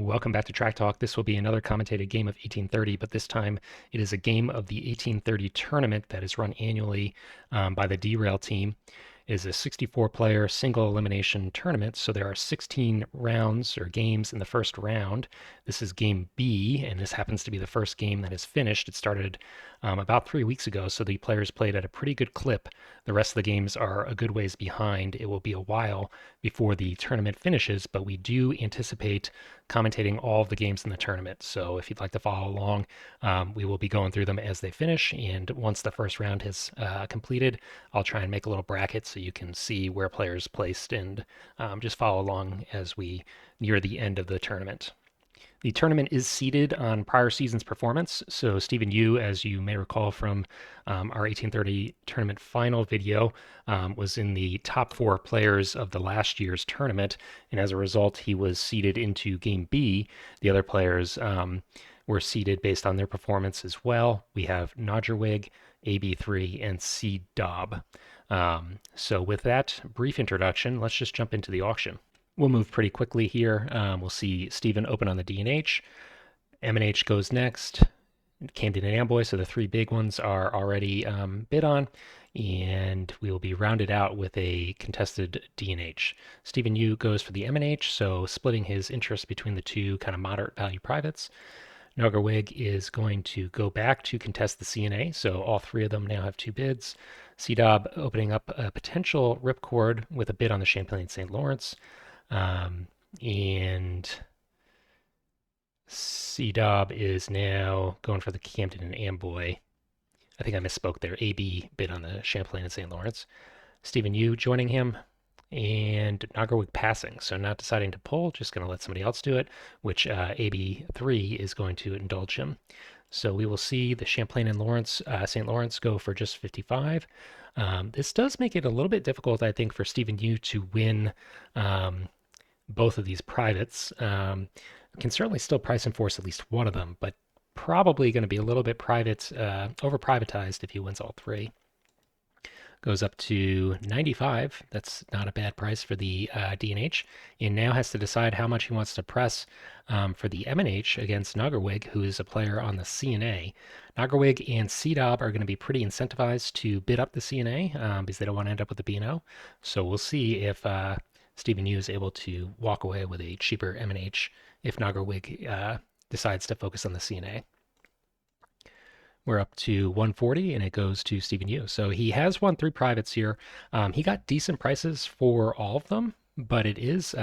welcome back to Track Talk. This will be another commentated game of 1830, but this time it is a game of the 1830 tournament that is run annually by the Derail team. It is a 64-player single elimination tournament, so there are 16 rounds or games in the first round. This is game B, and this happens to be the first game that is finished. It started about 3 weeks ago, so the players played at a pretty good clip. The rest of the games are a good ways behind. It will be a while before the tournament finishes, but we do anticipate commentating all of the games in the tournament. So if you'd like to follow along, we will be going through them as they finish. And once the first round has completed, I'll try and make a little bracket so you can see where players placed and just follow along as we near the end of the tournament. The tournament is seeded on prior season's performance. So Stephen Yu, as you may recall from our 1830 tournament final video, was in the top 4 players of the last year's tournament. And as a result, he was seeded into Game B. The other players were seeded based on their performance as well. We have Nodgerwig, AB3, and C Dob. So with that brief introduction, let's just jump into the auction. We'll move pretty quickly here. We'll see Stephen open on the D&H. M&H goes next. Camden and Amboy, so the 3 big ones are already bid on. And we will be rounded out with a contested D&H. Stephen Yu goes for the M&H, so splitting his interest between the 2 kind of moderate value privates. Noggerwig is going to go back to contest the CNA, so all 3 of them now have 2 bids. C-Dob opening up a potential ripcord with a bid on the Champlain St. Lawrence. And C-Dob is now going for the Camden and Amboy. I think I misspoke there. AB bid on the Champlain and St. Lawrence. Stephen Yu joining him, and Noggerwig passing. So not deciding to pull, just going to let somebody else do it, which AB3 is going to indulge him. So we will see the Champlain and Lawrence, St. Lawrence go for just 55. This does make it a little bit difficult, I think, for Stephen Yu to win both of these privates. Can certainly still price and force at least one of them, but probably going to be a little bit over privatized if he wins all 3. Goes up to 95. That's not a bad price for the D&H. And now has to decide how much he wants to press for the M&H against Noggerwig, who is a player on the CNA. Noggerwig and C-Dob are going to be pretty incentivized to bid up the CNA because they don't want to end up with the B&O. So we'll see if Stephen Yu is able to walk away with a cheaper M&H if Noggerwig decides to focus on the CNA. We're up to 140, and it goes to Stephen Yu. So he has won 3 privates here. He got decent prices for all of them, but it is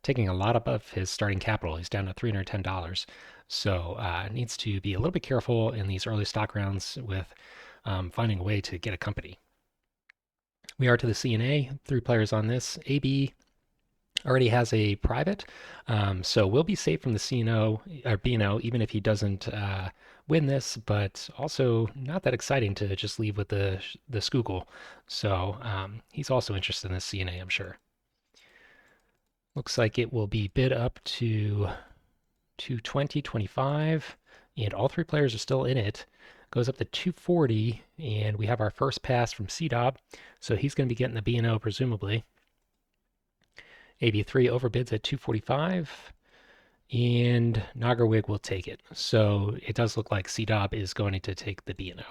taking a lot of his starting capital. He's down to $310. So needs to be a little bit careful in these early stock rounds with finding a way to get a company. We are to the CNA, 3 players on this. AB already has a private, so we'll be safe from the CNO or BNO even if he doesn't win this, but also not that exciting to just leave with the Schuylkill. So he's also interested in the CNA, I'm sure. Looks like it will be bid up to 220, 25, and all 3 players are still in it. Goes up to 240, and we have our first pass from C-Dob, so he's going to be getting the B&O presumably. AB3 overbids at 245, and Noggerwig will take it. So it does look like C-Dob is going to take the B&O.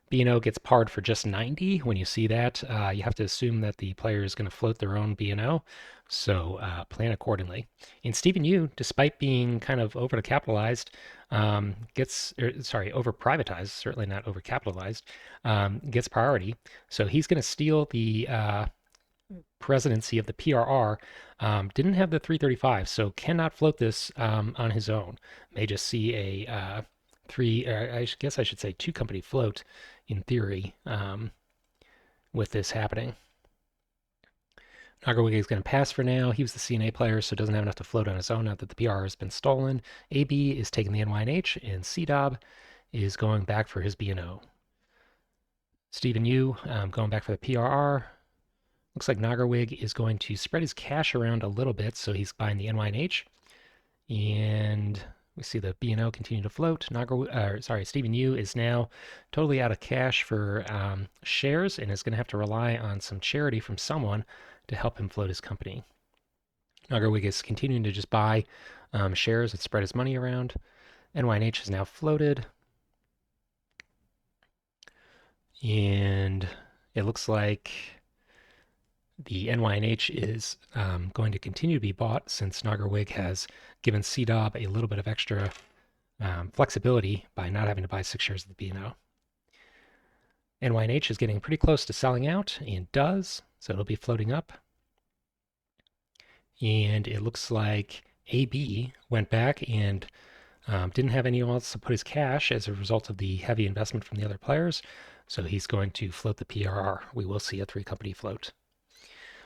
B&O gets parred for just 90. When you see that, you have to assume that the player is going to float their own B&O, so plan accordingly. And Stephen Yu, despite being kind of overcapitalized, over-privatized, certainly not overcapitalized, gets priority. So he's going to steal the presidency of the PRR. Didn't have the 335, so cannot float this on his own. May just see a I guess I should say 2 company float in theory with this happening. Noggerwig is going to pass for now. He was the CNA player, so doesn't have enough to float on his own now that the PR has been stolen. AB is taking the NYNH, and C-Dob is going back for his B&O. Stephen Yu going back for the PRR. Looks like Noggerwig is going to spread his cash around a little bit, so he's buying the NYNH. And we see the B&O continue to float. Stephen Yu is now totally out of cash for shares and is going to have to rely on some charity from someone to help him float his company. Noggerwig is continuing to just buy shares and spread his money around. NYNH is now floated, and it looks like the NYNH is going to continue to be bought since Nagarwig has given CDOB a little bit of extra flexibility by not having to buy 6 shares of the B&O. NYNH is getting pretty close to selling out and does, so it'll be floating up. And it looks like AB went back and didn't have anyone else to put his cash as a result of the heavy investment from the other players, so he's going to float the PRR. We will see a 3-company float.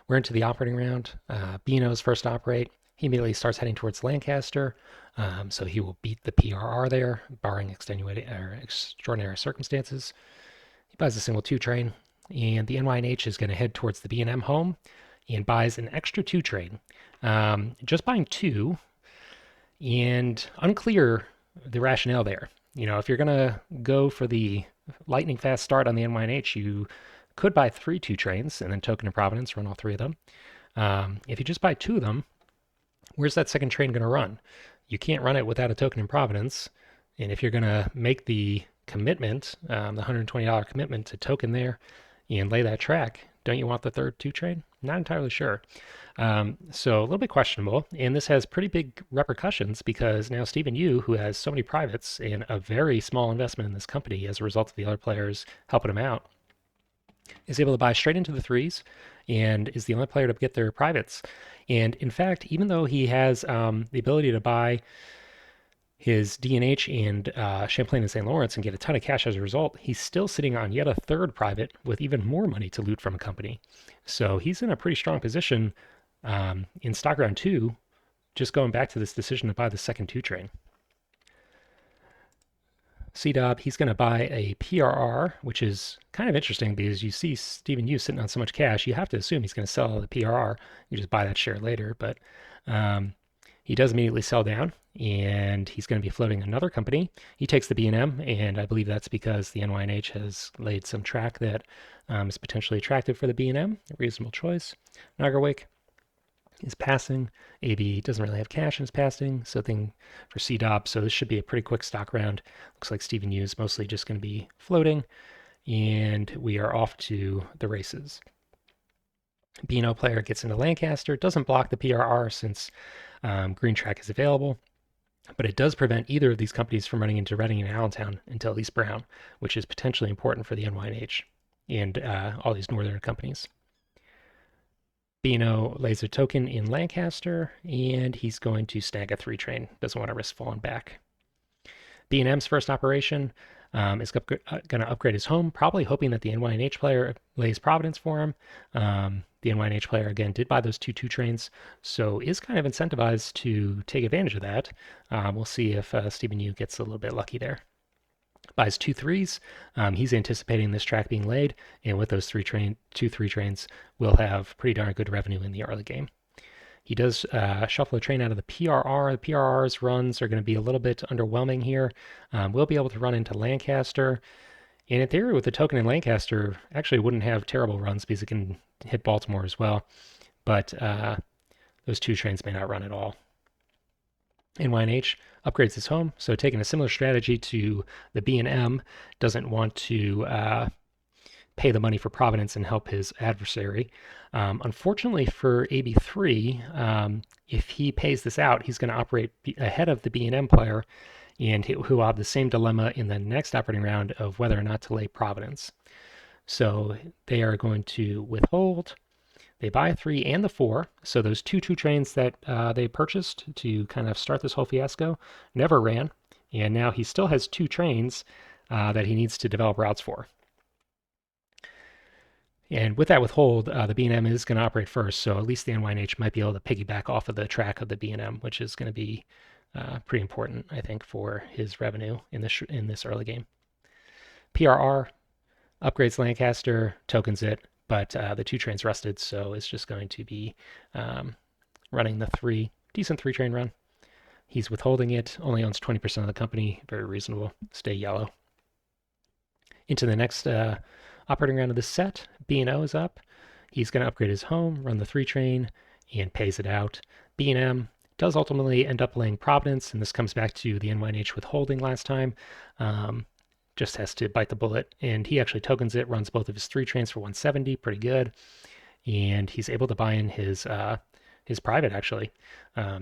We're into the operating round. B&O's first operate. He immediately starts heading towards Lancaster, so he will beat the PRR there, barring extenuating or extraordinary circumstances. He buys a single 2 train, and the NYNH is going to head towards the B&M home and buys an extra 2 train. Just buying 2, and unclear the rationale there. If you're going to go for the lightning fast start on the NYNH, you could buy 3 2 trains and then Token of Providence, run all 3 of them. If you just buy 2 of them, where's that second train going to run? You can't run it without a Token of Providence. And if you're going to make the commitment, the $120 commitment to token there and lay that track, don't you want the third 2 train? Not entirely sure. So a little bit questionable. And this has pretty big repercussions because now Stephen Yu, who has so many privates and a very small investment in this company as a result of the other players helping him out, is able to buy straight into the 3s and is the only player to get their privates. And in fact, even though he has the ability to buy his D&H and Champlain and St. Lawrence and get a ton of cash as a result, he's still sitting on yet a 3rd private with even more money to loot from a company. So he's in a pretty strong position in stock round 2, just going back to this decision to buy the second 2 train. CDOB, he's going to buy a PRR, which is kind of interesting because you see Stephen Yu sitting on so much cash, you have to assume he's going to sell the PRR. You just buy that share later, but he does immediately sell down, and he's going to be floating another company. He takes the B&M, and I believe that's because the NYNH has laid some track that is potentially attractive for the B&M. A reasonable choice. Nagarwig is passing. AB doesn't really have cash in his passing, so thing for CDOB. So this should be a pretty quick stock round. Looks like Stephen Yu is mostly just going to be floating, and we are off to the races. B&O player gets into Lancaster, doesn't block the PRR since green track is available, but it does prevent either of these companies from running into Reading and Allentown until East Brown, which is potentially important for the NYNH and all these northern companies. B&O lays a token in Lancaster, and he's going to snag a 3 train. Doesn't want to risk falling back. B&M's first operation is going to upgrade his home, probably hoping that the NYNH player lays Providence for him. The NYNH player, again, did buy those 2 2 trains, so is kind of incentivized to take advantage of that. We'll see if Stephen Yu gets a little bit lucky there. Buys 2 3s. He's anticipating this track being laid, and with those 2 3 trains, we'll have pretty darn good revenue in the early game. He does shuffle a train out of the PRR. The PRR's runs are going to be a little bit underwhelming here. We'll be able to run into Lancaster. And in theory, with the token in Lancaster, actually wouldn't have terrible runs because it can hit Baltimore as well. But those 2 trains may not run at all. NYNH upgrades his home, so taking a similar strategy to the B&M, doesn't want to pay the money for Providence and help his adversary. Unfortunately for AB3, if he pays this out, he's going to operate ahead of the B&M player, and who will have the same dilemma in the next operating round of whether or not to lay Providence. So they are going to withhold. They buy 3 and the 4, so those 2 2 trains that they purchased to kind of start this whole fiasco never ran, and now he still has 2 trains that he needs to develop routes for. And with that withhold, the B&M is going to operate first, so at least the NYNH might be able to piggyback off of the track of the B&M, which is going to be pretty important, I think, for his revenue in this early game. PRR upgrades Lancaster, tokens it, but the 2 trains rusted, so it's just going to be running the decent 3 train run. He's withholding it, only owns 20% of the company, very reasonable, stay yellow. Into the next operating round of the set, B&O is up. He's going to upgrade his home, run the 3 train, and pays it out. B&M does ultimately end up laying Providence, and this comes back to the NYNH withholding last time. Just has to bite the bullet, and he actually tokens it, runs both of his 3 trains for 170, pretty good, and he's able to buy in his private actually.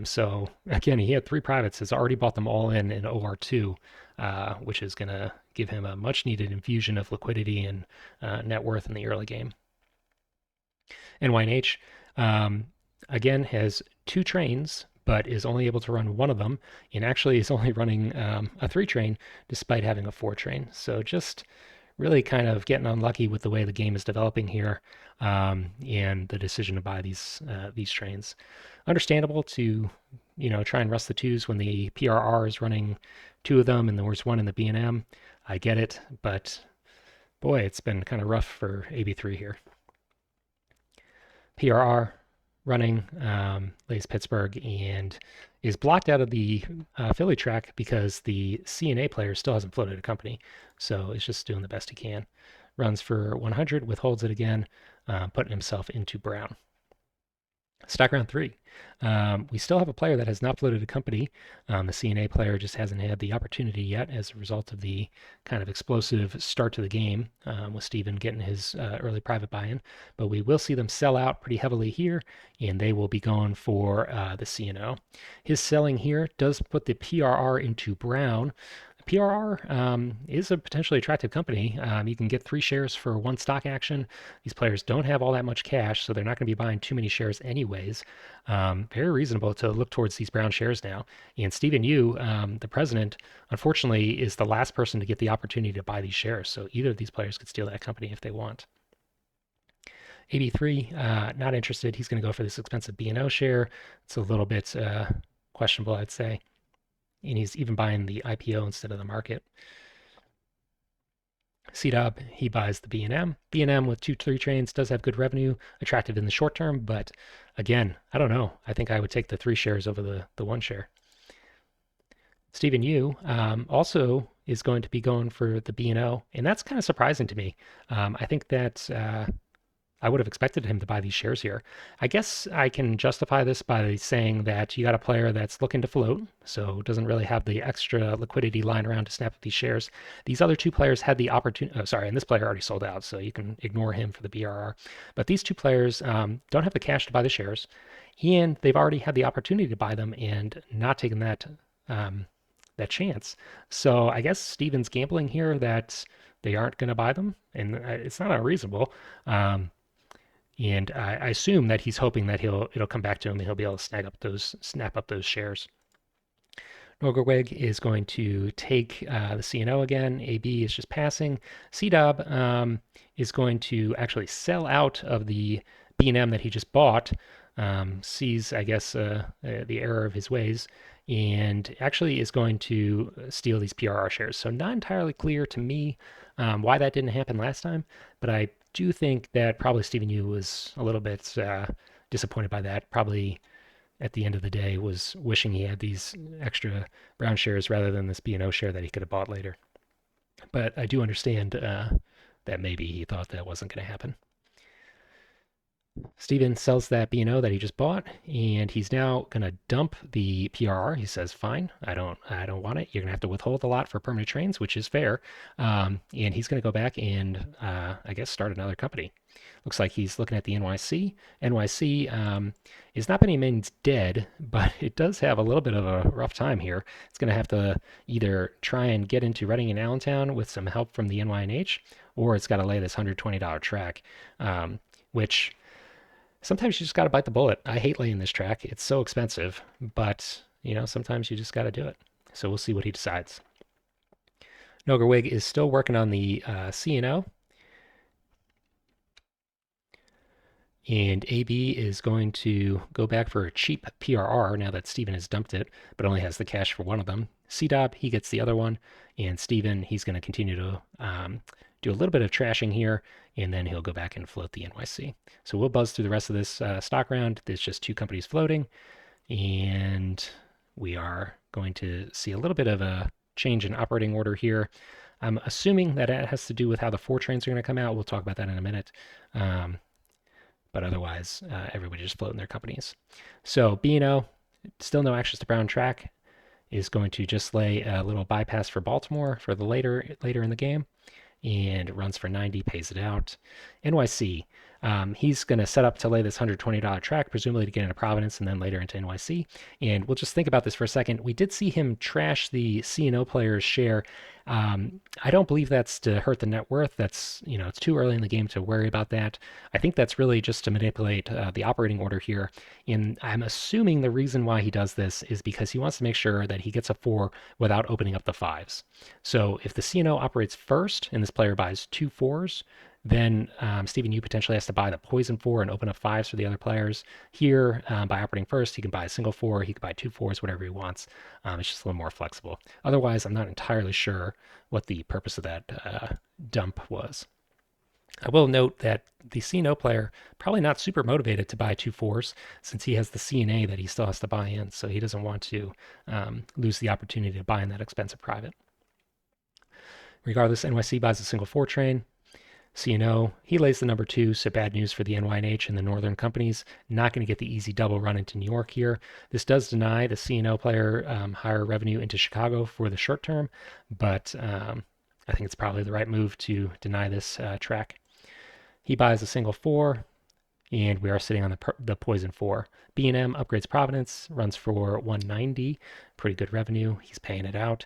So again, he had 3 privates, has already bought them all in OR2, which is going to give him a much needed infusion of liquidity and net worth in the early game. NYNH, again, has 2 trains, but is only able to run one of them, and actually is only running a 3 train despite having a 4 train. So just really kind of getting unlucky with the way the game is developing here, and the decision to buy these trains. Understandable to try and rust the 2s when the PRR is running 2 of them and there's 1 in the B&M. I get it, but boy, it's been kind of rough for AB3 here. PRR running lays Pittsburgh and is blocked out of the Philly track because the CNA player still hasn't floated a company. So it's just doing the best he can. Runs for 100, withholds it again, putting himself into brown. Stock round 3. We still have a player that has not floated a company. The CNA player just hasn't had the opportunity yet as a result of the kind of explosive start to the game with Steven getting his early private buy-in. But we will see them sell out pretty heavily here, and they will be going for the CNO. His selling here does put the PRR into brown. PRR is a potentially attractive company. You can get 3 shares for 1 stock action. These players don't have all that much cash, so they're not going to be buying too many shares anyways. Very reasonable to look towards these brown shares now. And Stephen Yu, the president, unfortunately is the last person to get the opportunity to buy these shares. So either of these players could steal that company if they want. AB3, not interested. He's going to go for this expensive B&O share. It's a little bit questionable, I'd say. And he's even buying the IPO instead of the market. CDOB, he buys the B&M. B&M with 2-3 trains does have good revenue, attractive in the short term, but again, I don't know. I think I would take the 3 shares over the 1 share. Stephen Yu also is going to be going for the B&O, and that's kind of surprising to me. I think that I would have expected him to buy these shares here. I guess I can justify this by saying that you got a player that's looking to float, so doesn't really have the extra liquidity lying around to snap up these shares. These other 2 players had the opportunity, and this player already sold out, so you can ignore him for the BRR. But these 2 players don't have the cash to buy the shares, and they've already had the opportunity to buy them and not taken that chance. So I guess Steven's gambling here that they aren't going to buy them, and it's not unreasonable. And I assume that he's hoping that it'll come back to him and he'll be able to snap up those shares. Norgerweg is going to take the CNO again. AB is just passing. CDOB is going to actually sell out of the B&M that he just bought. Sees, I guess, the error of his ways, and actually is going to steal these PRR shares. So not entirely clear to me why that didn't happen last time, but I do think that probably Stephen Yu was a little bit disappointed by that. Probably at the end of the day was wishing he had these extra brown shares rather than this B&O share that he could have bought later. But I do understand that maybe he thought that wasn't going to happen. Steven sells that B&O that he just bought, and he's now going to dump the PRR. He says, "Fine, I don't want it. You're going to have to withhold a lot for permanent trains, which is fair." And he's going to go back and I guess start another company. Looks like he's looking at the NYC. NYC is not by any means dead, but it does have a little bit of a rough time here. It's going to have to either try and get into Reading and Allentown with some help from the NYNH, or it's got to lay this $120 track, which sometimes you just got to bite the bullet. I hate laying this track. It's so expensive, but sometimes you just got to do it. So we'll see what he decides. Nogerwig is still working on the CNO. And AB is going to go back for a cheap PRR now that Steven has dumped it, but only has the cash for one of them. CDOB, he gets the other one. And Steven, he's going to continue to do a little bit of trashing here, and then he'll go back and float the NYC. So we'll buzz through the rest of this stock round. There's just 2 companies floating, and we are going to see a little bit of a change in operating order here. I'm assuming that it has to do with how the 4 trains are going to come out. We'll talk about that in a minute. But otherwise, everybody just floating their companies. So B&O Still no access to Brown track. Is going to just lay a little bypass for Baltimore for the later in the game, and runs for 90, pays it out. NYC, he's going to set up to lay this $120 track, presumably to get into Providence and then later into NYC. And we'll just think about this for a second. We did see him trash the C&O player's share. I don't believe that's to hurt the net worth. That's, it's too early in the game to worry about that. I think that's really just to manipulate the operating order here. And I'm assuming the reason why he does this is because he wants to make sure that he gets a 4 without opening up the 5s. So if the C&O operates first and this player buys 2 4s, then Stephen Yu potentially has to buy the poison 4 and open up 5s for the other players. Here, by operating first, he can buy a single 4, he can buy 2 4s, whatever he wants. It's just a little more flexible. Otherwise, I'm not entirely sure what the purpose of that dump was. I will note that the C&O player probably not super motivated to buy 2 4s since he has the C&A that he still has to buy in, so he doesn't want to lose the opportunity to buy in that expensive private. Regardless, NYC buys a single 4 train. C&O, he lays the number 2, so bad news for the NYNH and the Northern companies. Not going to get the easy double run into New York here. This does deny the C&O player higher revenue into Chicago for the short term, but I think it's probably the right move to deny this track. He buys a single 4, and we are sitting on the poison 4. B&M upgrades Providence, runs for 190, pretty good revenue. He's paying it out.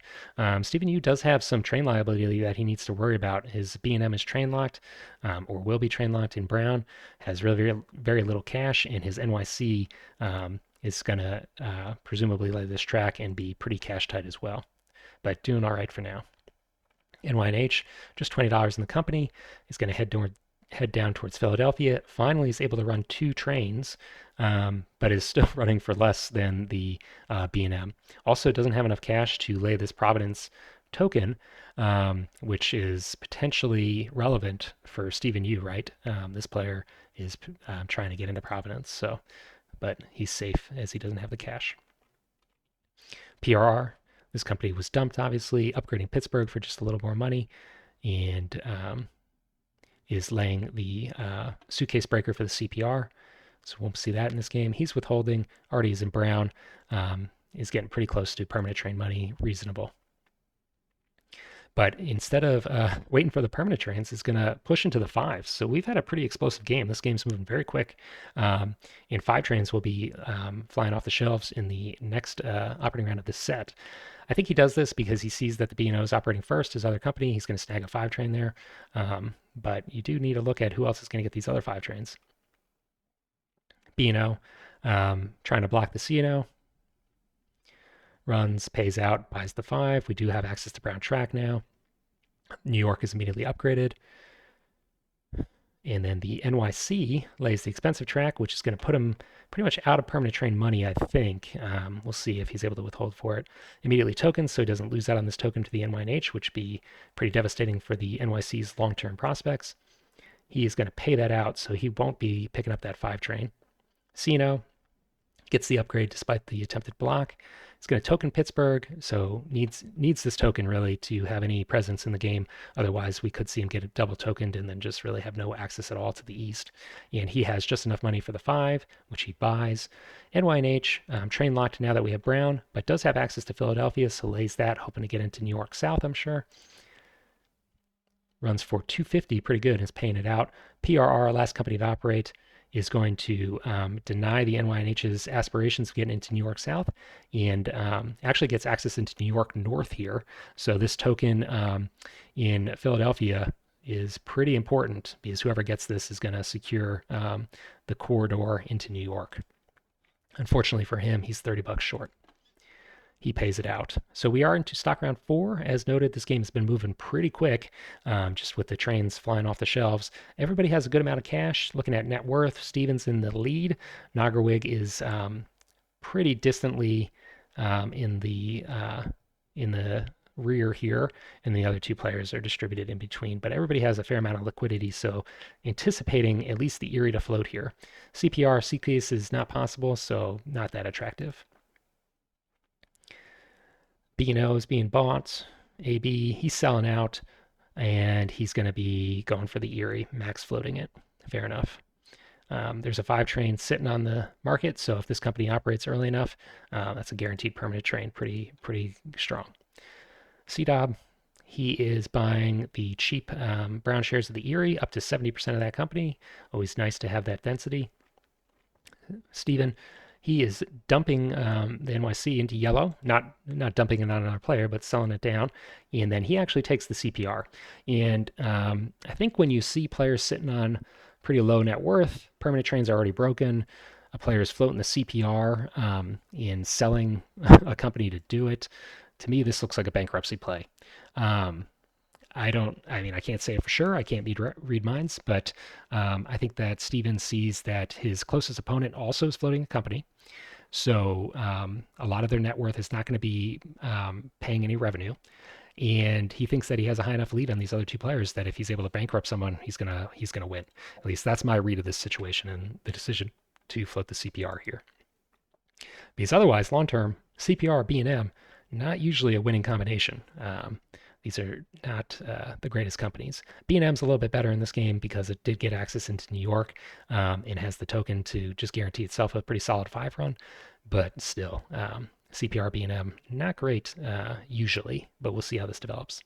Stephen Yu does have some train liability that he needs to worry about. His B&M is train locked, or will be train locked in Brown, has really very, very little cash, and his NYC is going to presumably lay this track and be pretty cash tight as well. But doing all right for now. NYNH, just $20 in the company, is going to head down towards Philadelphia. Finally is able to run 2 trains, but is still running for less than the B&M. Also doesn't have enough cash to lay this Providence token, which is potentially relevant for Stephen Yu, right? This player is trying to get into Providence, but he's safe as he doesn't have the cash. PRR, this company was dumped, obviously, upgrading Pittsburgh for just a little more money, and is laying the suitcase breaker for the CPR. So we won't see that in this game. He's withholding, already is in Brown, is getting pretty close to permanent train money, reasonable. But instead of waiting for the permanent trains, it's going to push into the 5s. So we've had a pretty explosive game. This game's moving very quick. And 5 trains will be flying off the shelves in the next operating round of this set. I think he does this because he sees that the B&O is operating first, his other company. He's going to snag a 5 train there. But you do need to look at who else is going to get these other 5 trains. B&O trying to block the C&O. Runs, pays out, buys the 5. We do have access to Brown track now. New York is immediately upgraded. And then the NYC lays the expensive track, which is going to put him pretty much out of permanent train money, I think. We'll see if he's able to withhold for it. Immediately tokens, so he doesn't lose out on this token to the NYNH, which would be pretty devastating for the NYC's long-term prospects. He is going to pay that out, so he won't be picking up that 5 train. C&O gets the upgrade despite the attempted block. It's going to token Pittsburgh, so needs this token really to have any presence in the game. Otherwise, we could see him get a double tokened and then just really have no access at all to the east. And he has just enough money for the 5, which he buys. NYNH, train locked now that we have Brown, but does have access to Philadelphia, so lays that, hoping to get into New York South, I'm sure. Runs for 250, pretty good, is paying it out. PRR, last company to operate, is going to deny the NYNH's aspirations of getting into New York South, and actually gets access into New York North here. So this token in Philadelphia is pretty important because whoever gets this is going to secure the corridor into New York. Unfortunately for him, he's $30 short. He pays it out. So we are into stock round 4. As noted, this game has been moving pretty quick, just with the trains flying off the shelves. Everybody has a good amount of cash. Looking at net worth, Stevens in the lead. Nagerwig is pretty distantly in the rear here, and the other 2 players are distributed in between. But everybody has a fair amount of liquidity, so anticipating at least the Erie to float here. CPR, CCase is not possible, so not that attractive. B&O is being bought. AB, he's selling out, and he's going to be going for the Erie, max floating it. Fair enough. There's a 5 train sitting on the market, so if this company operates early enough, that's a guaranteed permanent train, pretty strong. CDOB, he is buying the cheap brown shares of the Erie, up to 70% of that company. Always nice to have that density. Stephen, he is dumping the NYC into yellow, not dumping it on another player, but selling it down. And then he actually takes the CPR. And I think when you see players sitting on pretty low net worth, permanent trains are already broken, a player is floating the CPR and selling a company to do it. To me, this looks like a bankruptcy play. Um, I can't say it for sure. I can't read minds, but I think that Steven sees that his closest opponent also is floating a company. So a lot of their net worth is not going to be paying any revenue. And he thinks that he has a high enough lead on these other two players that if he's able to bankrupt someone, he's gonna win. At least that's my read of this situation and the decision to float the CPR here. Because otherwise, long term, CPR, B&M, not usually a winning combination. These are not the greatest companies. B&M's a little bit better in this game because it did get access into New York and has the token to just guarantee itself a pretty solid 5 run. But still, CPR, B&M, not great usually, but we'll see how this develops.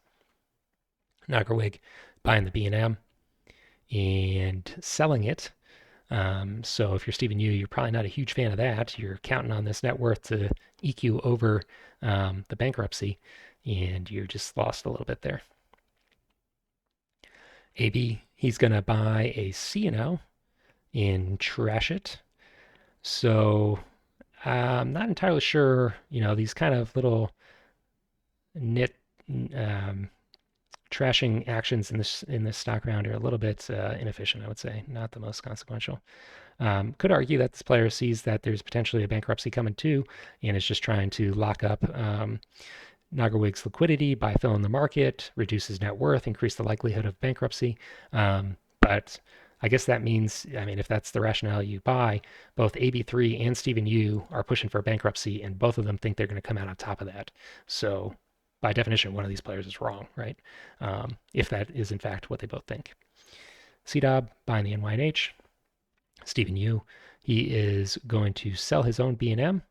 Nagarwig buying the B&M and selling it. So if you're Stephen Yu, you're probably not a huge fan of that. You're counting on this net worth to EQ over the bankruptcy, and you just lost a little bit there. AB, he's going to buy a C&O and trash it. So I'm not entirely sure, these kind of little nit trashing actions in this stock round are a little bit inefficient, I would say, not the most consequential. Could argue that this player sees that there's potentially a bankruptcy coming too, and is just trying to lock up Nagarwig's liquidity by filling the market, reduce his net worth, increase the likelihood of bankruptcy. But I guess that means, if that's the rationale you buy, both AB3 and Stephen Yu are pushing for bankruptcy, and both of them think they're going to come out on top of that. So by definition, one of these players is wrong, right? If that is in fact what they both think. CDOB buying the NYNH. Stephen Yu, he is going to sell his own B&M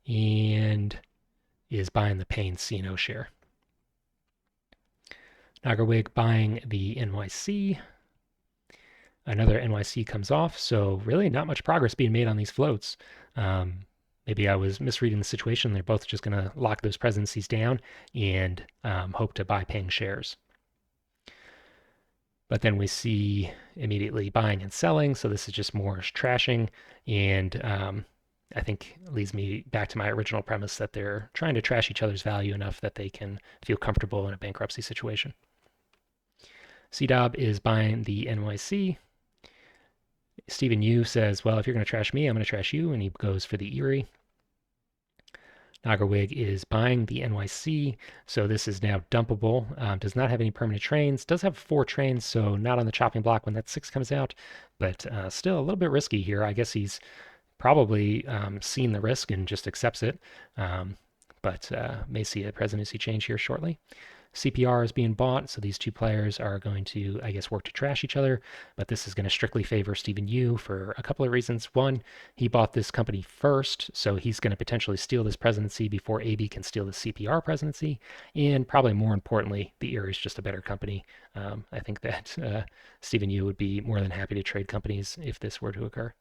and is buying the Payne C&O share. Nagarwig buying the NYC. Another NYC comes off, so really not much progress being made on these floats. Maybe I was misreading the situation. They're both just going to lock those presidencies down and hope to buy Payne shares. But then we see immediately buying and selling, so this is just more trashing, and I think leads me back to my original premise that they're trying to trash each other's value enough that they can feel comfortable in a bankruptcy situation. CDOB is buying the NYC. Stephen Yu says, well, if you're going to trash me, I'm going to trash you, and he goes for the Erie. Nagarwig is buying the NYC, so this is now dumpable. Does not have any permanent trains. Does have 4 trains, so not on the chopping block when that 6 comes out, but still a little bit risky here. I guess he's probably seen the risk and just accepts it, but may see a presidency change here shortly. CPR is being bought, so these two players are going to, I guess, work to trash each other, but this is going to strictly favor Stephen Yu for a couple of reasons. One, he bought this company first, so he's going to potentially steal this presidency before AB can steal the CPR presidency, and probably more importantly, the Erie is just a better company. I think that Stephen Yu would be more than happy to trade companies if this were to occur.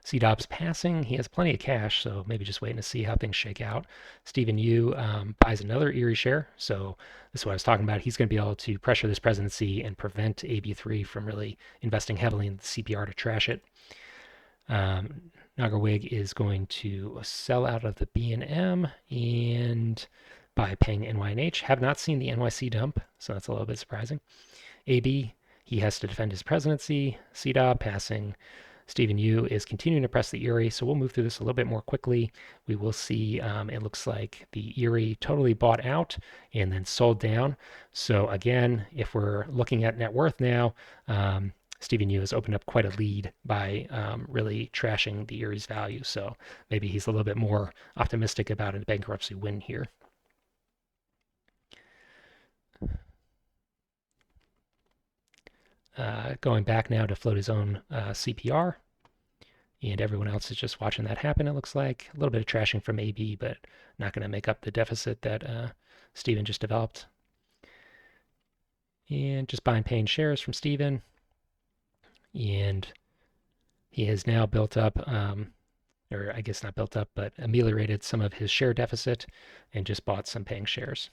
CDOB's passing. He has plenty of cash, so maybe just waiting to see how things shake out. Stephen Yu buys another Erie share, so this is what I was talking about. He's going to be able to pressure this presidency and prevent AB3 from really investing heavily in the CPR to trash it. Nagarwig is going to sell out of the B&M and buy Payne NYNH. Have not seen the NYC dump, so that's a little bit surprising. AB, he has to defend his presidency. CDOB passing. Stephen Yu is continuing to press the Erie, so we'll move through this a little bit more quickly. We will see it looks like the Erie totally bought out and then sold down. So again, if we're looking at net worth now, Stephen Yu has opened up quite a lead by really trashing the Erie's value. So maybe he's a little bit more optimistic about a bankruptcy win here. going back now to float his own CPR, and everyone else is just watching that happen, it looks like. A little bit of trashing from AB, but not going to make up the deficit that Steven just developed. And just buying paying shares from Steven. And he has now built up, or I guess not built up, but ameliorated some of his share deficit and just bought some paying shares.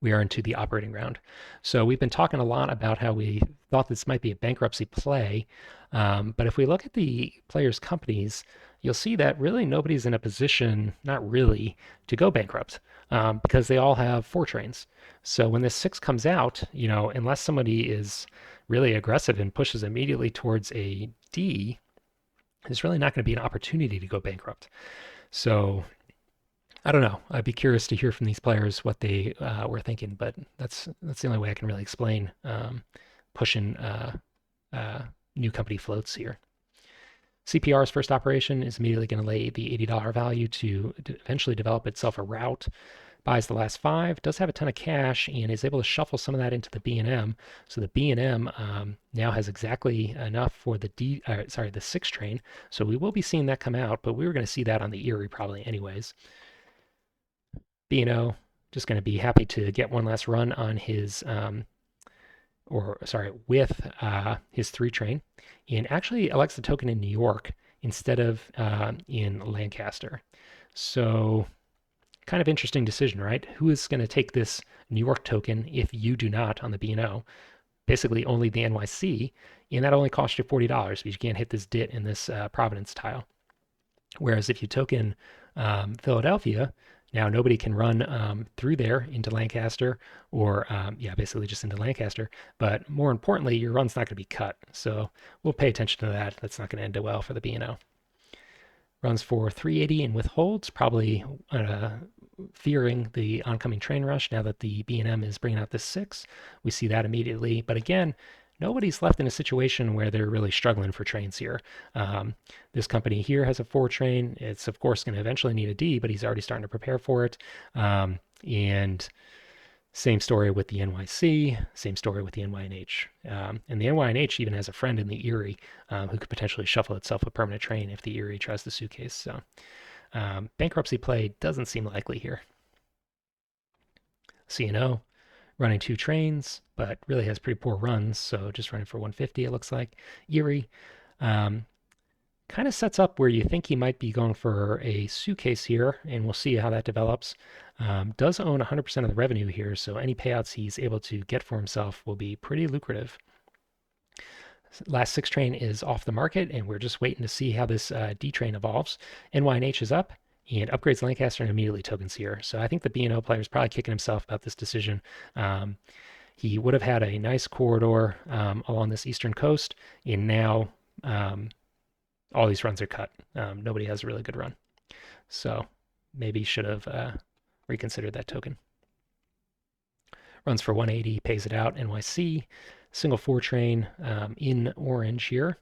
We are into the operating round. So we've been talking a lot about how we thought this might be a bankruptcy play. But if we look at the players' companies, you'll see that really nobody's in a position, not really, to go bankrupt because they all have four trains. So when this six comes out, unless somebody is really aggressive and pushes immediately towards a D, there's really not going to be an opportunity to go bankrupt. So I don't know. I'd be curious to hear from these players what they were thinking, but that's the only way I can really explain pushing new company floats here. CPR's first operation is immediately going to lay the $80 value to eventually develop itself a route. Buys the last 5, does have a ton of cash, and is able to shuffle some of that into the B&M. So the B&M now has exactly enough for the the 6 train. So we will be seeing that come out, but we were going to see that on the Erie probably anyways. B&O just going to be happy to get one last run on his with his 3 train, and actually elects the token in New York instead of in Lancaster. So kind of interesting decision, right? Who is going to take this New York token if you do not on the B&O? Basically only the NYC, and that only costs you $40 because you can't hit this DIT in this Providence tile. Whereas if you token Philadelphia, now nobody can run through there into Lancaster or, basically just into Lancaster. But more importantly, your run's not going to be cut. So we'll pay attention to that. That's not going to end well for the B&O. Runs for 380 and withholds, probably fearing the oncoming train rush now that the B&M is bringing out this 6. We see that immediately. But again, nobody's left in a situation where they're really struggling for trains here. This company here has a 4 train. It's, of course, going to eventually need a D, but he's already starting to prepare for it. And same story with the NYC, same story with the NYNH. And the NYNH even has a friend in the Erie who could potentially shuffle itself a permanent train if the Erie tries the suitcase. So bankruptcy play doesn't seem likely here. C&O running 2 trains, but really has pretty poor runs, so just running for 150 it looks like. Erie kind of sets up where you think he might be going for a suitcase here, and we'll see how that develops. Does own 100% of the revenue here, so any payouts he's able to get for himself will be pretty lucrative. Last 6 train is off the market, and we're just waiting to see how this D train evolves. NYNH is up and upgrades Lancaster and immediately tokens here. So I think the B&O player is probably kicking himself about this decision. He would have had a nice corridor along this eastern coast, and now all these runs are cut. Nobody has a really good run. So maybe should have reconsidered that token. Runs for 180, pays it out. NYC, single 4 train in orange here,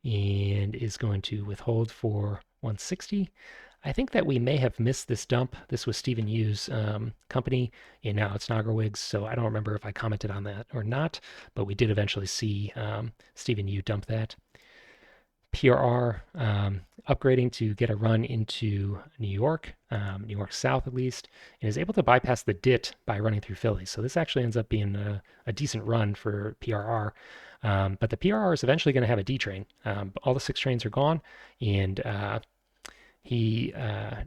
and is going to withhold for 160. I think that we may have missed this dump. This was Steven Yu's company, and now it's Nagarwig's, so I don't remember if I commented on that or not, but we did eventually see Steven Yu dump that. PRR upgrading to get a run into New York South at least, and is able to bypass the DIT by running through Philly. So this actually ends up being a decent run for PRR. But the PRR is eventually going to have a D train. All the 6 trains are gone, and he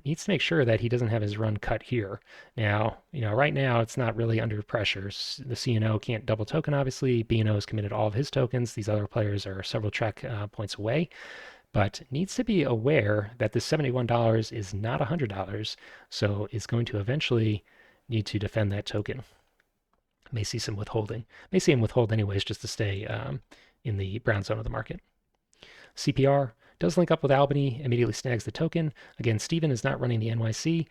needs to make sure that he doesn't have his run cut here. Now, right now it's not really under pressure. The C&O can't double token, obviously. B&O has committed all of his tokens. These other players are several track points away, but needs to be aware that this $71 is not $100, so is going to eventually need to defend that token. May see some withholding. May see him withhold anyways just to stay in the brown zone of the market. CPR does link up with Albany, immediately snags the token. Again, Steven is not running the NYC,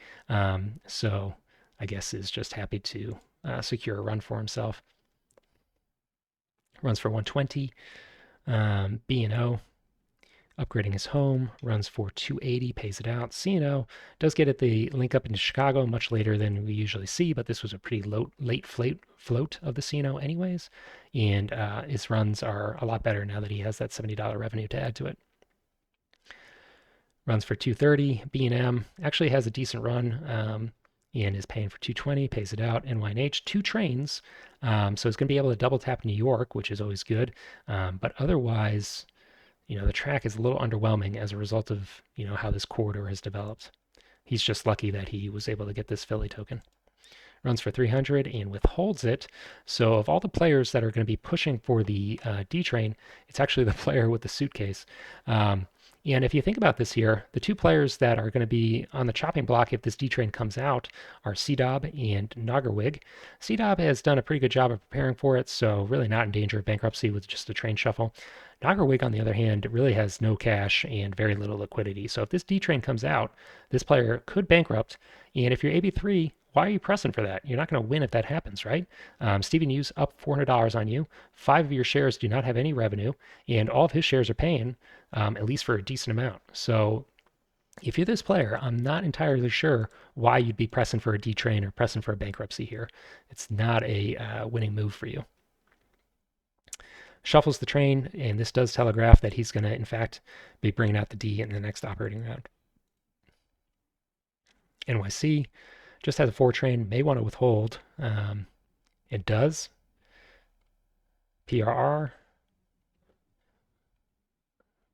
so I guess is just happy to secure a run for himself. Runs for 120. B&O upgrading his home, runs for 280, pays it out. C&O does get at the link up into Chicago much later than we usually see, but this was a pretty late float of the C&O anyways, and his runs are a lot better now that he has that $70 revenue to add to it. Runs for 230. B&M actually has a decent run and is paying for 220, pays it out. NYNH, 2 trains, so it's going to be able to double tap New York, which is always good, but otherwise, the track is a little underwhelming as a result of, how this corridor has developed. He's just lucky that he was able to get this Philly token. Runs for 300 and withholds it. So of all the players that are going to be pushing for the D train, it's actually the player with the suitcase. And if you think about this here, the 2 players that are going to be on the chopping block if this D train comes out are CDOB and Nagarwig. CDOB has done a pretty good job of preparing for it, so really not in danger of bankruptcy with just a train shuffle. Nagarwig, on the other hand, really has no cash and very little liquidity. So if this D train comes out, this player could bankrupt. And if you're AB3, why are you pressing for that? You're not going to win if that happens, right? Stephen Yu's up $400 on you. 5 of your shares do not have any revenue, and all of his shares are paying, at least for a decent amount. So if you're this player, I'm not entirely sure why you'd be pressing for a D train or pressing for a bankruptcy here. It's not a winning move for you. Shuffles the train, and this does telegraph that he's going to, in fact, be bringing out the D in the next operating round. NYC just has a 4 train, may want to withhold. It does. PRR,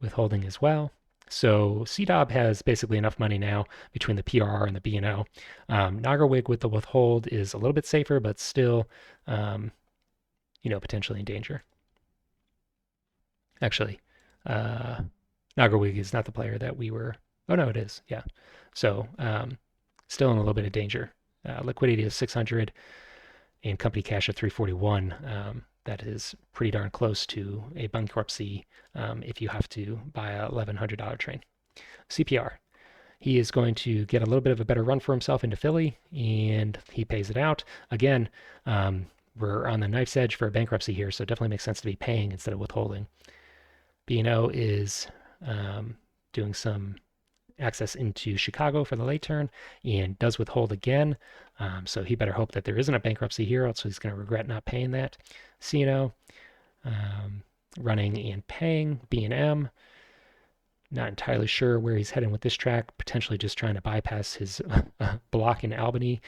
withholding as well. So CDOB has basically enough money now between the PRR and the B&O. Nagarwig with the withhold is a little bit safer, but still, potentially in danger. Actually, Nagarwig is not the player that we were. Oh no, it is. Yeah. So still in a little bit of danger. Liquidity is 600 and company cash at 341. That is pretty darn close to a bankruptcy if you have to buy a $1,100 train. CPR. He is going to get a little bit of a better run for himself into Philly, and he pays it out. Again, we're on the knife's edge for a bankruptcy here, so it definitely makes sense to be paying instead of withholding. B&O is doing some access into Chicago for the late turn and does withhold again. So he better hope that there isn't a bankruptcy here, else he's going to regret not paying that. C&O running and paying. B&M, not entirely sure where he's heading with this track, potentially just trying to bypass his block in Albany,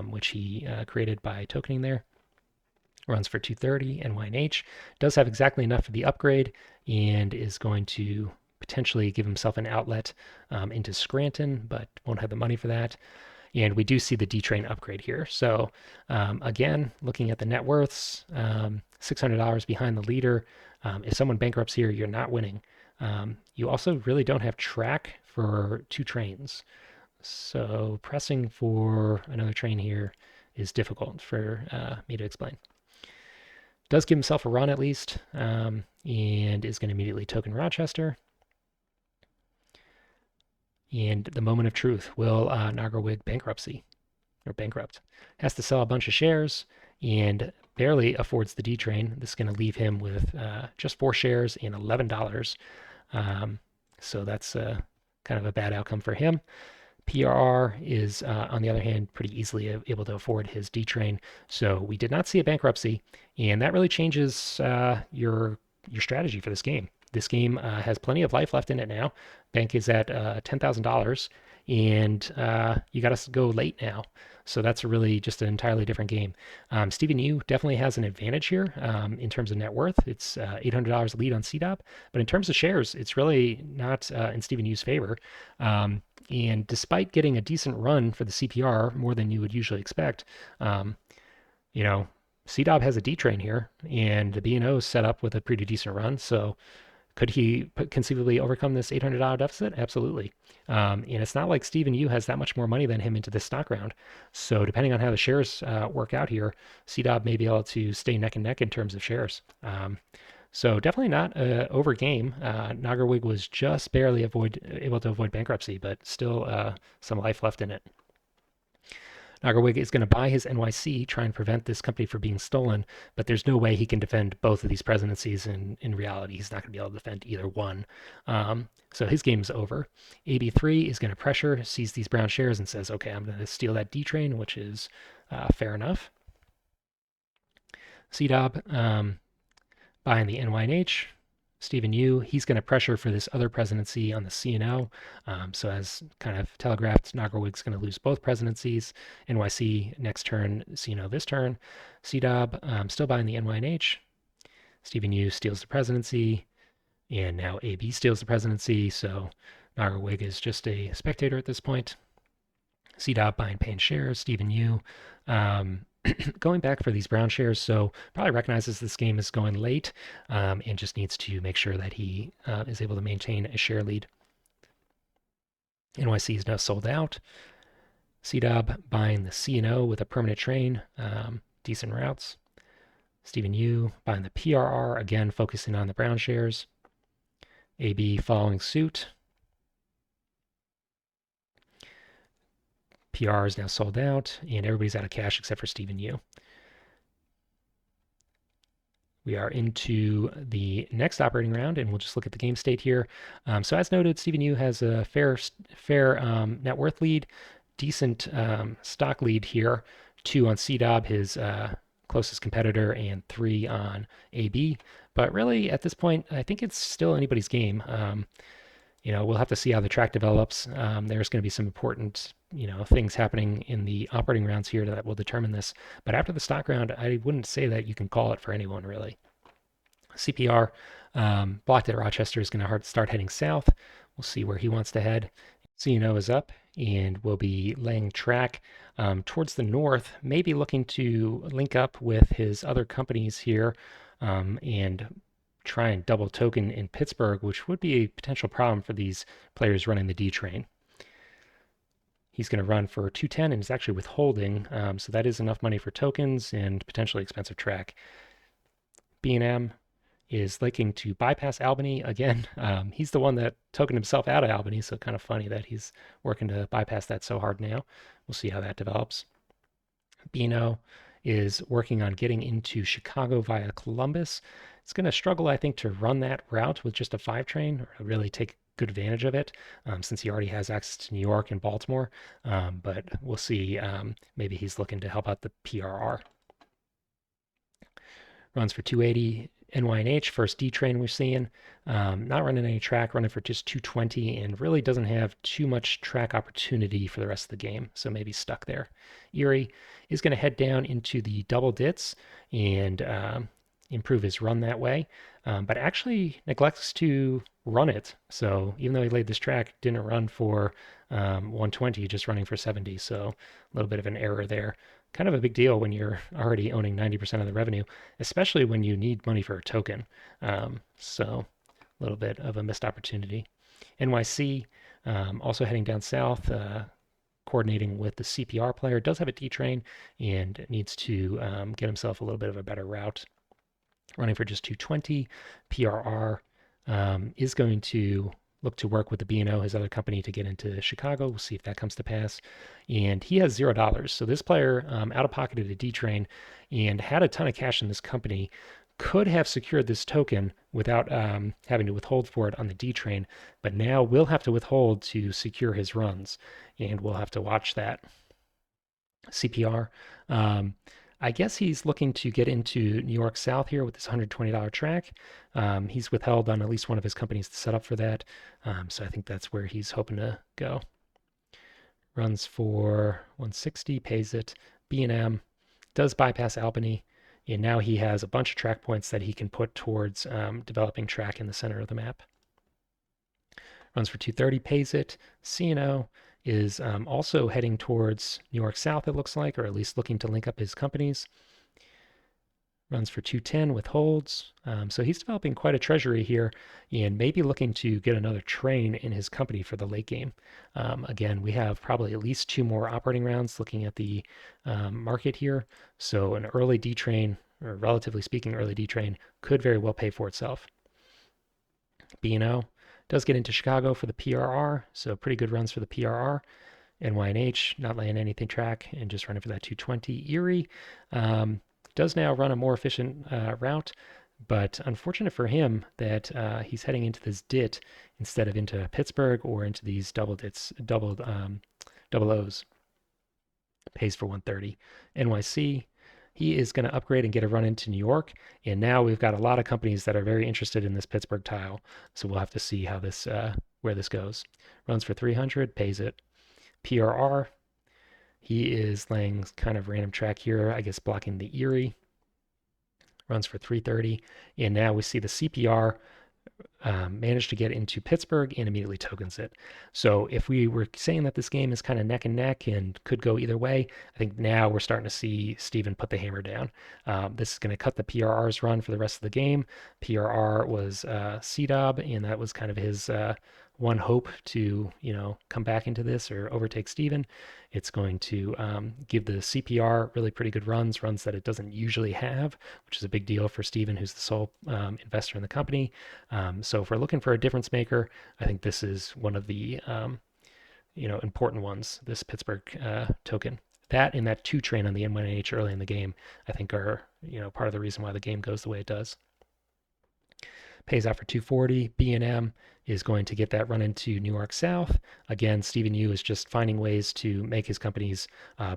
which he created by tokening there. Runs for 230. NYNH does have exactly enough for the upgrade and is going to potentially give himself an outlet into Scranton, but won't have the money for that. And we do see the D train upgrade here. So again, looking at the net worths, $600 behind the leader. If someone bankrupts here, you're not winning. You also really don't have track for 2 trains. So pressing for another train here is difficult for me to explain. Does give himself a run at least, and is going to immediately token Rochester. And the moment of truth, will Nagarwig bankrupt? Has to sell a bunch of shares and barely affords the D train. This is going to leave him with just 4 shares and $11. So that's kind of a bad outcome for him. PRR is, on the other hand, pretty easily able to afford his D train. So we did not see a bankruptcy, and that really changes your strategy for this game. This game has plenty of life left in it now. Bank is at $10,000, and you got to go late now. So that's really just an entirely different game. Stephen Yu definitely has an advantage here in terms of net worth. It's $800 lead on CDOB, but in terms of shares, it's really not in Stephen Yu's favor. And despite getting a decent run for the CPR, more than you would usually expect, CDOB has a D train here, and the B&O is set up with a pretty decent run. So could he conceivably overcome this $800 deficit? Absolutely. And it's not like Stephen Yu has that much more money than him into this stock round. So depending on how the shares work out here, CDOB may be able to stay neck and neck in terms of shares. So definitely not over game. Nagarwig was just barely able to avoid bankruptcy, but still some life left in it. Nagarwig is going to buy his NYC, try and prevent this company from being stolen, but there's no way he can defend both of these presidencies. In reality, he's not going to be able to defend either one. So his game is over. AB3 is going to pressure, sees these brown shares, and says, okay, I'm going to steal that D train, which is fair enough. CDOB buying the NYNH. Stephen Yu, he's going to pressure for this other presidency on the CNO. So as kind of telegraphed, Nagarwig's going to lose both presidencies. NYC next turn, CNO this turn. CDOB still buying the NYNH. Stephen Yu steals the presidency. And now AB steals the presidency. So Nagarwig is just a spectator at this point. CDOB buying Payne shares. Stephen Yu going back for these brown shares, so probably recognizes this game is going late and just needs to make sure that he is able to maintain a share lead. NYC is now sold out. CDOB buying the CNO with a permanent train, decent routes. Stephen Yu buying the PRR, again focusing on the brown shares. AB following suit. PR is now sold out, and everybody's out of cash except for Stephen Yu. We are into the next operating round, and we'll just look at the game state here. So as noted, Stephen Yu has a fair net worth lead, decent stock lead here. 2 on CDOB, his closest competitor, and 3 on AB. But really, at this point, I think it's still anybody's game. We'll have to see how the track develops. There's going to be some important, things happening in the operating rounds here that will determine this. But after the stock round, I wouldn't say that you can call it for anyone, really. CPR blocked at Rochester is going to start heading south. We'll see where he wants to head. CNO is up, and we'll be laying track towards the north, maybe looking to link up with his other companies here and try and double token in Pittsburgh, which would be a potential problem for these players running the D train. He's going to run for 210 and is actually withholding, so that is enough money for tokens and potentially expensive track. B&M is looking to bypass Albany again. He's the one that tokened himself out of Albany, so kind of funny that he's working to bypass that so hard now. We'll see how that develops. B&O is working on getting into Chicago via Columbus. It's going to struggle, I think, to run that route with just a 5 train, or really take good advantage of it, since he already has access to New York and Baltimore. But we'll see. Maybe he's looking to help out the PRR. Runs for 280. NYNH, first D train we're seeing. Not running any track, running for just 220, and really doesn't have too much track opportunity for the rest of the game, so maybe stuck there. Erie is going to head down into the double dits and improve his run that way, but actually neglects to run it. So even though he laid this track, didn't run for 120, just running for 70. So a little bit of an error there. Kind of a big deal when you're already owning 90% of the revenue, especially when you need money for a token. So a little bit of a missed opportunity. NYC also heading down south, coordinating with the CPR player, does have a D train and needs to get himself a little bit of a better route. Running for just 220. PRR is going to look to work with the B&O, his other company, to get into Chicago. We'll see if that comes to pass. And he has $0. So this player out of pocketed a D train and had a ton of cash in this company, could have secured this token without having to withhold for it on the D train, but now will have to withhold to secure his runs, and we'll have to watch that. CPR. I guess he's looking to get into New York South here with this $120 track. He's withheld on at least one of his companies to set up for that. So I think that's where he's hoping to go. Runs for 160, pays it. B&M does bypass Albany, and now he has a bunch of track points that he can put towards developing track in the center of the map. Runs for 230, pays it. CNO is also heading towards New York South, it looks like, or at least looking to link up his companies. Runs for 210, withholds. So he's developing quite a treasury here and maybe looking to get another train in his company for the late game. Again, we have probably at least 2 more operating rounds looking at the market here. So an early D train, or relatively speaking, early D train, could very well pay for itself. B&O does get into Chicago for the PRR, so pretty good runs for the PRR. NYNH not laying anything track and just running for that 220. Erie does now run a more efficient route, but unfortunate for him that he's heading into this DIT instead of into Pittsburgh or into these double DITs, double O's. Pays for 130. NYC, he is going to upgrade and get a run into New York. And now we've got a lot of companies that are very interested in this Pittsburgh tile. So we'll have to see how this where this goes. Runs for 300, pays it. PRR, he is laying kind of random track here, I guess blocking the Erie. Runs for 330. And now we see the CPR managed to get into Pittsburgh and immediately tokens it. So if we were saying that this game is kind of neck and neck and could go either way, I think now we're starting to see Steven put the hammer down. This is going to cut the PRR's run for the rest of the game. PRR was C-Dob, and that was kind of his one hope to, come back into this or overtake Steven. It's going to give the CPR really pretty good runs that it doesn't usually have, which is a big deal for Steven, who's the sole investor in the company. So if we're looking for a difference maker, I think this is one of the important ones, this Pittsburgh token. That and that 2 train on the NYNH early in the game, I think are, part of the reason why the game goes the way it does. Pays out for 240. B&M is going to get that run into New York South. Again, Steven Yu is just finding ways to make his companies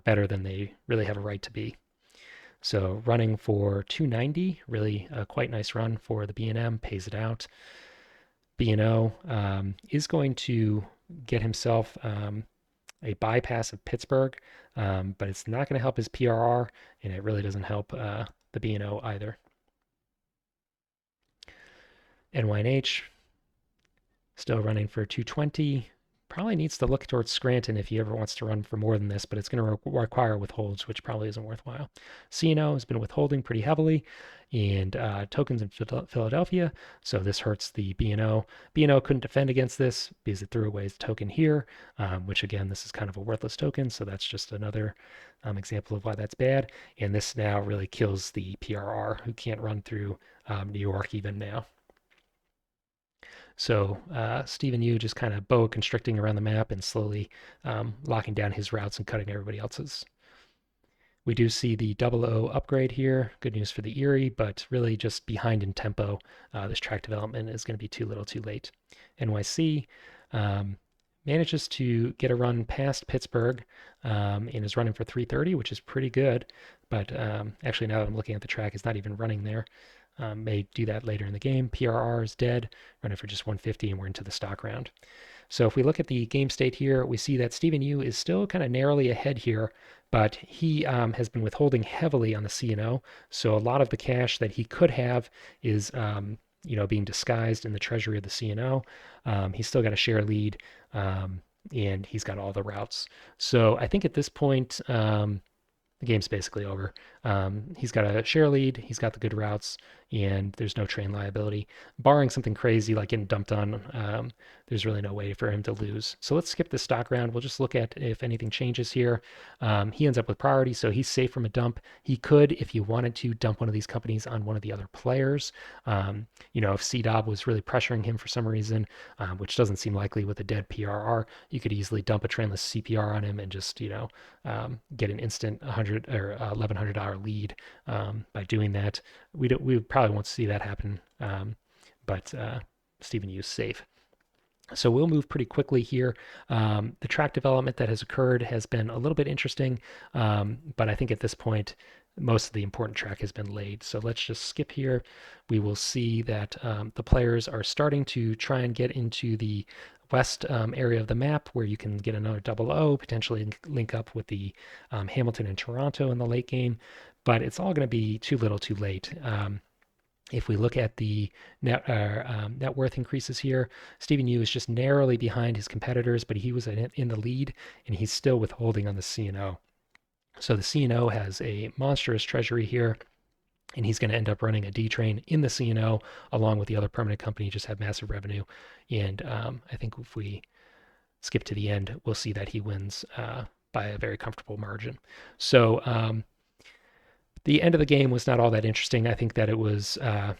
better than they really have a right to be. So running for 290, really a quite nice run for the B&M, pays it out. B&O is going to get himself a bypass of Pittsburgh, but it's not going to help his PRR, and it really doesn't help the B&O either. NYNH still running for 220. Probably needs to look towards Scranton if he ever wants to run for more than this, but it's going to require withholds, which probably isn't worthwhile. CNO has been withholding pretty heavily, and tokens in Philadelphia, so this hurts the B&O. B&O couldn't defend against this because it threw away his token here, which again, this is kind of a worthless token, so that's just another example of why that's bad. And this now really kills the PRR, who can't run through New York even now. So Steven Yu just kind of boa constricting around the map and slowly locking down his routes and cutting everybody else's. We do see the 00 upgrade here. Good news for the Erie, but really just behind in tempo. This track development is going to be too little too late. NYC manages to get a run past Pittsburgh and is running for 330, which is pretty good. But actually, now that I'm looking at the track, it's not even running there. May do that later in the game. PRR is dead, running for just 150, and we're into the stock round. So if we look at the game state here, we see that Steven Yu is still kind of narrowly ahead here, but he has been withholding heavily on the CNO. So a lot of the cash that he could have is being disguised in the treasury of the CNO. He's still got a share lead, and he's got all the routes. So I think at this point, the game's basically over. He's got a share lead, he's got the good routes, and there's no train liability. Barring something crazy like getting dumped on, there's really no way for him to lose. So let's skip the stock round. We'll just look at if anything changes here. He ends up with priority, so he's safe from a dump. He could, if he wanted to, dump one of these companies on one of the other players. If C-Dob was really pressuring him for some reason, which doesn't seem likely with a dead PRR, you could easily dump a trainless CPR on him and just, get an instant $100 or $1,100 lead by doing that. We probably won't see that happen, but Steven Yu's safe. So we'll move pretty quickly here. The track development that has occurred has been a little bit interesting, but I think at this point, most of the important track has been laid. So let's just skip here. We will see that the players are starting to try and get into the west area of the map where you can get another 00, potentially link up with the Hamilton and Toronto in the late game, but it's all going to be too little too late. If we look at the net worth increases here, Steven Yu is just narrowly behind his competitors, but he was in the lead, and he's still withholding on the CNO. So the CNO has a monstrous treasury here, and he's going to end up running a D train in the CNO along with the other permanent company, just have massive revenue. And I think if we skip to the end, we'll see that he wins by a very comfortable margin. So the end of the game was not all that interesting. I think that it was, a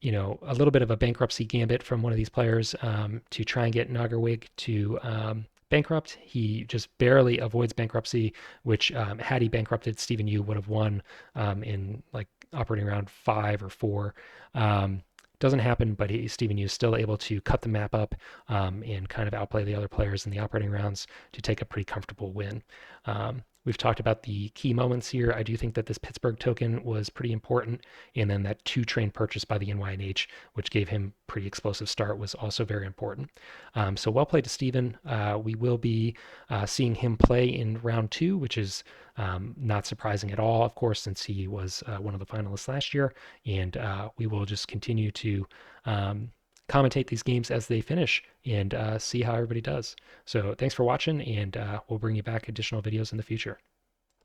little bit of a bankruptcy gambit from one of these players to try and get Nagarwig to bankrupt. He just barely avoids bankruptcy, which had he bankrupted, Stephen Yu would have won in like operating round 5 or 4. Doesn't happen, but Stephen Yu is still able to cut the map up and kind of outplay the other players in the operating rounds to take a pretty comfortable win. We've talked about the key moments here. I do think that this Pittsburgh token was pretty important. And then that 2-train purchase by the NYNH, which gave him pretty explosive start, was also very important. So well played to Stephen. We will be seeing him play in round 2, which is not surprising at all, of course, since he was one of the finalists last year. And we will just continue to commentate these games as they finish and see how everybody does. So thanks for watching, and we'll bring you back additional videos in the future.